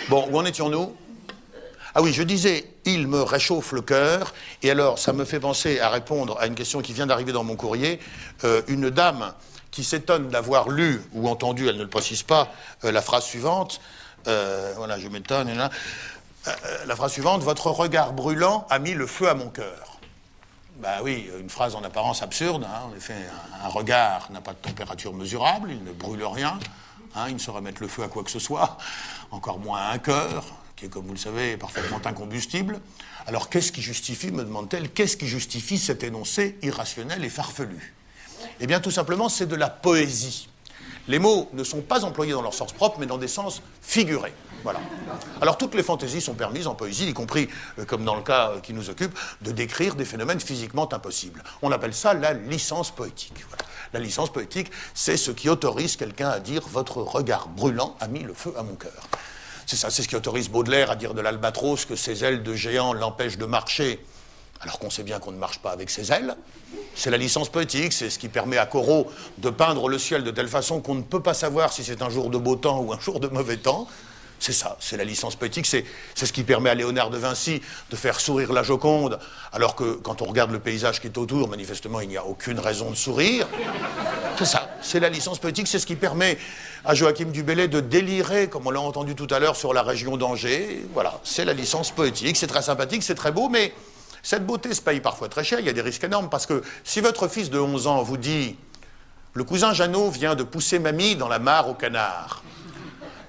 Bon, où en étions-nous? Ah oui, je disais, il me réchauffe le cœur, et alors ça me fait penser à répondre à une question qui vient d'arriver dans mon courrier. Une dame qui s'étonne d'avoir lu ou entendu, elle ne le précise pas, la phrase suivante. Voilà, je m'étonne. La phrase suivante, votre regard brûlant a mis le feu à mon cœur. Ben oui, une phrase en apparence absurde. Hein, en effet, un regard n'a pas de température mesurable, il ne brûle rien. Hein, il ne saurait mettre le feu à quoi que ce soit, encore moins à un cœur, qui est, comme vous le savez, parfaitement incombustible. Alors, qu'est-ce qui justifie, me demande-t-elle, qu'est-ce qui justifie cet énoncé irrationnel et farfelu? Eh bien, tout simplement, c'est de la poésie. Les mots ne sont pas employés dans leur sens propre, mais dans des sens figurés. Voilà. Alors, toutes les fantaisies sont permises en poésie, y compris, comme dans le cas qui nous occupe, de décrire des phénomènes physiquement impossibles. On appelle ça la licence poétique. Voilà. La licence poétique, c'est ce qui autorise quelqu'un à dire « votre regard brûlant a mis le feu à mon cœur ». C'est ça, c'est ce qui autorise Baudelaire à dire de l'albatros que ses ailes de géant l'empêchent de marcher, alors qu'on sait bien qu'on ne marche pas avec ses ailes. C'est la licence poétique, c'est ce qui permet à Corot de peindre le ciel de telle façon qu'on ne peut pas savoir si c'est un jour de beau temps ou un jour de mauvais temps. C'est ça, c'est la licence poétique, c'est ce qui permet à Léonard de Vinci de faire sourire la Joconde, alors que quand on regarde le paysage qui est autour, manifestement, il n'y a aucune raison de sourire. C'est ça, c'est la licence poétique, c'est ce qui permet à Joachim du Bellay de délirer, comme on l'a entendu tout à l'heure, sur la région d'Angers. Voilà, c'est la licence poétique, c'est très sympathique, c'est très beau, mais cette beauté se paye parfois très cher, il y a des risques énormes, parce que si votre fils de 11 ans vous dit « Le cousin Jeannot vient de pousser mamie dans la mare au canard »,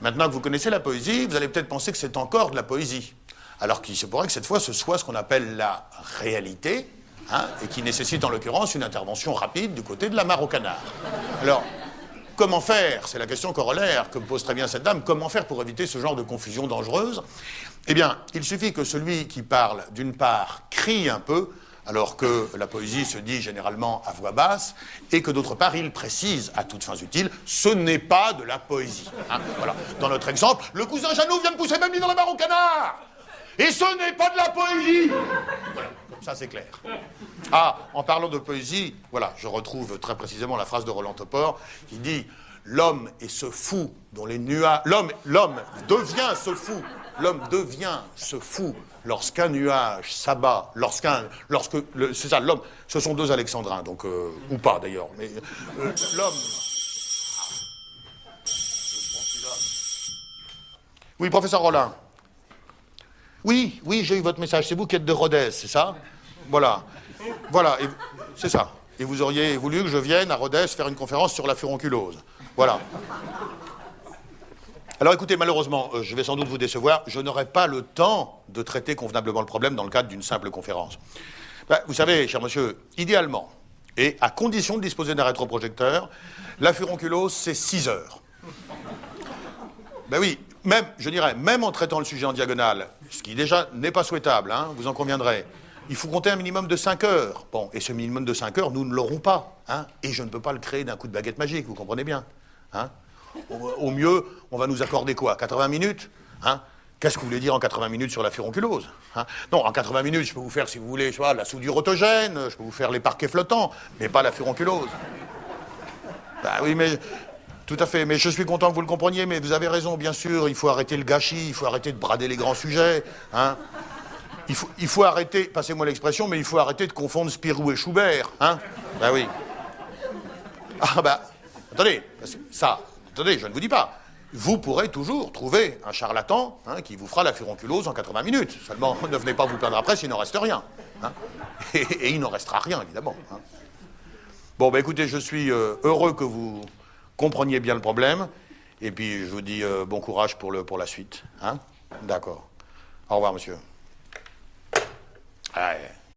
maintenant que vous connaissez la poésie, vous allez peut-être penser que c'est encore de la poésie. Alors qu'il se pourrait que cette fois, ce soit ce qu'on appelle la réalité, hein, et qui nécessite en l'occurrence une intervention rapide du côté de la mare au canard. Alors, comment faire? C'est la question corollaire que me pose très bien cette dame. Comment faire pour éviter ce genre de confusion dangereuse? Eh bien, il suffit que celui qui parle, d'une part, crie un peu, alors que la poésie se dit généralement à voix basse, et que d'autre part, il précise à toutes fins utiles, ce n'est pas de la poésie. Hein, voilà. Dans notre exemple, le cousin Jeannot vient de pousser mamie dans la mare au canard, et ce n'est pas de la poésie. Voilà, comme ça c'est clair. Ah, en parlant de poésie, voilà, je retrouve très précisément la phrase de Roland Topor, qui dit « L'homme est ce fou dont les nuages... L'homme devient ce fou. L'homme devient ce fou lorsqu'un nuage s'abat, c'est ça, l'homme, ce sont deux alexandrins, donc, ou pas d'ailleurs, mais l'homme... Oui, professeur Rollin. Oui, j'ai eu votre message, c'est vous qui êtes de Rodez, c'est ça? Voilà, c'est ça. Et vous auriez voulu que je vienne à Rodez faire une conférence sur la furonculose. Voilà. Alors écoutez, malheureusement, je vais sans doute vous décevoir, je n'aurai pas le temps de traiter convenablement le problème dans le cadre d'une simple conférence. Vous savez, cher monsieur, idéalement, et à condition de disposer d'un rétroprojecteur, la furonculose, c'est 6 heures. Oui, même en traitant le sujet en diagonale, ce qui déjà n'est pas souhaitable, hein, vous en conviendrez, il faut compter un minimum de 5 heures. Bon, et ce minimum de 5 heures, nous ne l'aurons pas, hein, et je ne peux pas le créer d'un coup de baguette magique, vous comprenez bien, hein. Au mieux, on va nous accorder quoi? 80 minutes, hein? Qu'est-ce que vous voulez dire en 80 minutes sur la furonculose, hein? Non, en 80 minutes, je peux vous faire, si vous voulez, la soudure autogène, je peux vous faire les parquets flottants, mais pas la furonculose. Oui, mais... Tout à fait, mais je suis content que vous le compreniez, mais vous avez raison, bien sûr, il faut arrêter le gâchis, il faut arrêter de brader les grands sujets, hein? Il faut arrêter, passez-moi l'expression, mais il faut arrêter de confondre Spirou et Schubert, hein? Oui. Attendez, attendez, je ne vous dis pas. Vous pourrez toujours trouver un charlatan, hein, qui vous fera la furonculose en 80 minutes. Seulement, ne venez pas vous plaindre après s'il n'en reste rien. Hein. Et il n'en restera rien, évidemment. Hein. Bon, écoutez, je suis heureux que vous compreniez bien le problème. Et puis, je vous dis bon courage pour la suite. Hein. D'accord. Au revoir, monsieur. Ouais.